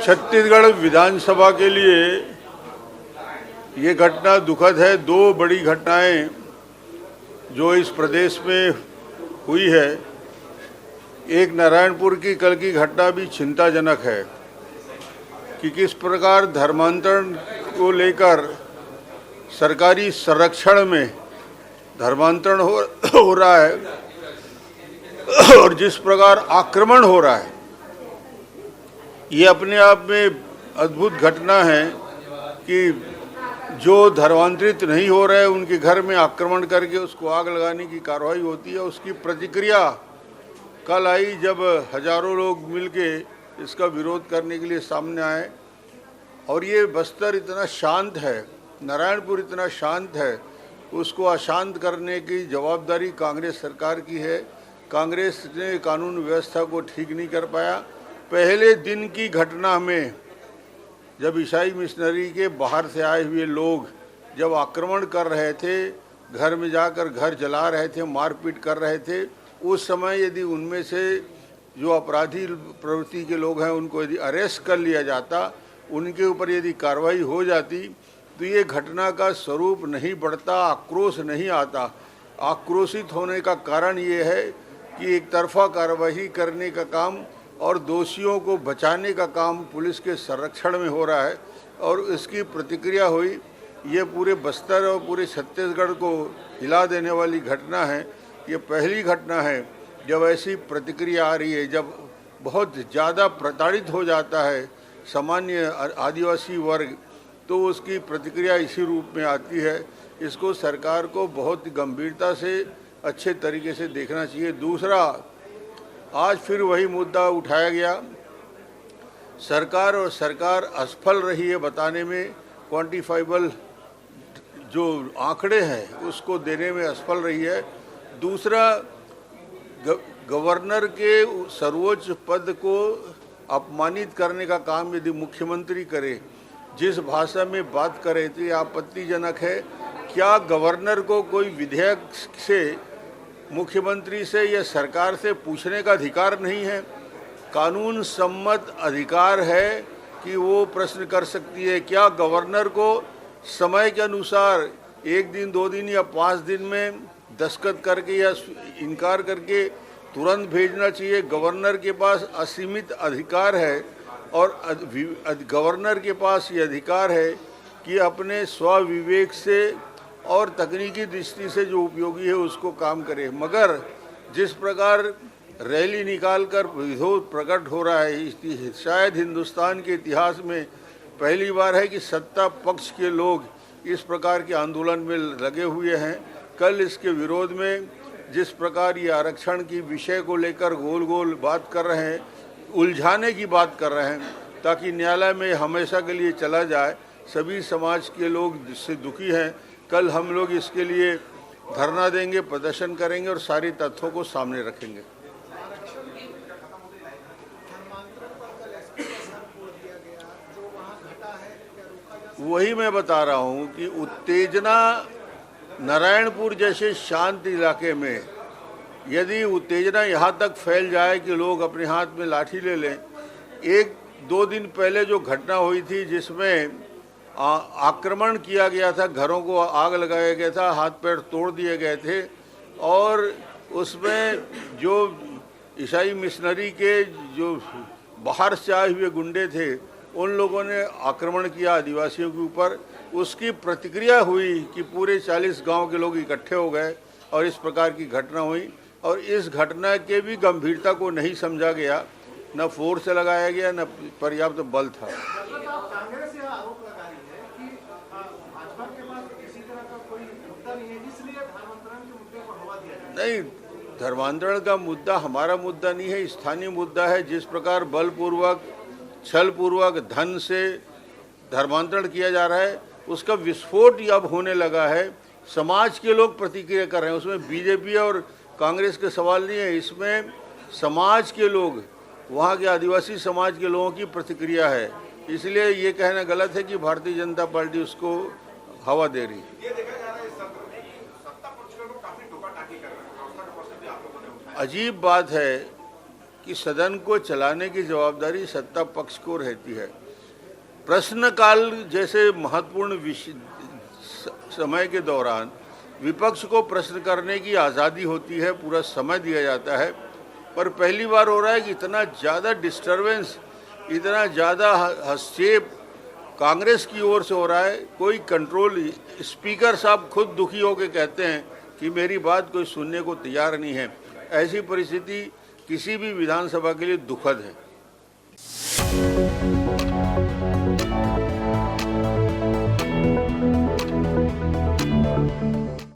छत्तीसगढ़ विधानसभा के लिए ये घटना दुखद है। दो बड़ी घटनाएं जो इस प्रदेश में हुई है, एक नारायणपुर की कल की घटना भी चिंताजनक है कि किस प्रकार धर्मांतरण को लेकर सरकारी संरक्षण में धर्मांतरण हो रहा है और जिस प्रकार आक्रमण हो रहा है, ये अपने आप में अद्भुत घटना है कि जो धर्मांतरित नहीं हो रहे उनके घर में आक्रमण करके उसको आग लगाने की कार्रवाई होती है। उसकी प्रतिक्रिया कल आई जब हजारों लोग मिलके इसका विरोध करने के लिए सामने आए। और ये बस्तर इतना शांत है, नारायणपुर इतना शांत है, उसको अशांत करने की जवाबदारी कांग्रेस सरकार की है। कांग्रेस ने कानून व्यवस्था को ठीक नहीं कर पाया। पहले दिन की घटना में जब ईसाई मिशनरी के बाहर से आए हुए लोग जब आक्रमण कर रहे थे, घर में जाकर घर जला रहे थे, मारपीट कर रहे थे, उस समय यदि उनमें से जो अपराधी प्रवृत्ति के लोग हैं उनको यदि अरेस्ट कर लिया जाता, उनके ऊपर यदि कार्रवाई हो जाती तो ये घटना का स्वरूप नहीं बढ़ता, आक्रोश नहीं आता। आक्रोशित होने का कारण ये है कि एक तरफा कार्रवाई करने का काम और दोषियों को बचाने का काम पुलिस के संरक्षण में हो रहा है और इसकी प्रतिक्रिया हुई। ये पूरे बस्तर और पूरे छत्तीसगढ़ को हिला देने वाली घटना है। ये पहली घटना है जब ऐसी प्रतिक्रिया आ रही है, जब बहुत ज़्यादा प्रताड़ित हो जाता है सामान्य आदिवासी वर्ग, तो उसकी प्रतिक्रिया इसी रूप में आती है। इसको सरकार को बहुत गंभीरता से अच्छे तरीके से देखना चाहिए। दूसरा, आज फिर वही मुद्दा उठाया गया। सरकार असफल रही है बताने में, क्वांटिफाइबल जो आंकड़े हैं उसको देने में असफल रही है। दूसरा, गवर्नर के सर्वोच्च पद को अपमानित करने का काम यदि मुख्यमंत्री करे, जिस भाषा में बात करे तो ये आपत्तिजनक है। क्या गवर्नर को कोई विधेयक से, मुख्यमंत्री से या सरकार से पूछने का अधिकार नहीं है? कानून सम्मत अधिकार है कि वो प्रश्न कर सकती है। क्या गवर्नर को समय के अनुसार 1 दिन 2 दिन या 5 दिन में दस्तखत करके या इनकार करके तुरंत भेजना चाहिए? गवर्नर के पास असीमित अधिकार है और गवर्नर के पास ये अधिकार है कि अपने स्वविवेक से और तकनीकी दृष्टि से जो उपयोगी है उसको काम करे। मगर जिस प्रकार रैली निकालकर विरोध प्रकट हो रहा है, शायद हिंदुस्तान के इतिहास में पहली बार है कि सत्ता पक्ष के लोग इस प्रकार के आंदोलन में लगे हुए हैं। कल इसके विरोध में जिस प्रकार ये आरक्षण की विषय को लेकर गोल गोल बात कर रहे हैं, उलझाने की बात कर रहे हैं ताकि न्यायालय में हमेशा के लिए चला जाए, सभी समाज के लोग जिससे दुखी हैं। कल हम लोग इसके लिए धरना देंगे, प्रदर्शन करेंगे और सारी तथ्यों को सामने रखेंगे। वही मैं बता रहा हूँ कि उत्तेजना नारायणपुर जैसे शांत इलाके में यदि उत्तेजना यहाँ तक फैल जाए कि लोग अपने हाथ में लाठी ले लें। 1-2 दिन पहले जो घटना हुई थी जिसमें आक्रमण किया गया था, घरों को आग लगाया गया था, हाथ पैर तोड़ दिए गए थे और उसमें जो ईसाई मिशनरी के जो बाहर से आए हुए गुंडे थे उन लोगों ने आक्रमण किया आदिवासियों के ऊपर। उसकी प्रतिक्रिया हुई कि पूरे 40 गांव के लोग इकट्ठे हो गए और इस प्रकार की घटना हुई और इस घटना के भी गंभीरता को नहीं समझा गया, न फोर्स लगाया गया, न पर्याप्त बल था। नहीं, धर्मांतरण का मुद्दा हमारा मुद्दा नहीं है, स्थानीय मुद्दा है। जिस प्रकार बलपूर्वक, छलपूर्वक, धन से धर्मांतरण किया जा रहा है उसका विस्फोट अब होने लगा है। समाज के लोग प्रतिक्रिया कर रहे हैं, उसमें बीजेपी और कांग्रेस के सवाल नहीं है, इसमें समाज के लोग, वहाँ के आदिवासी समाज के लोगों की प्रतिक्रिया है। इसलिए ये कहना गलत है कि भारतीय जनता पार्टी उसको हवा दे रही है। अजीब बात है कि सदन को चलाने की जवाबदारी सत्ता पक्ष को रहती है। प्रश्नकाल जैसे महत्वपूर्ण समय के दौरान विपक्ष को प्रश्न करने की आज़ादी होती है, पूरा समय दिया जाता है, पर पहली बार हो रहा है कि इतना ज़्यादा डिस्टरबेंस, इतना ज़्यादा हस्तक्षेप कांग्रेस की ओर से हो रहा है। कोई कंट्रोल, स्पीकर साहब खुद दुखी होकर कहते हैं कि मेरी बात कोई सुनने को तैयार नहीं है। ऐसी परिस्थिति किसी भी विधानसभा के लिए दुखद है।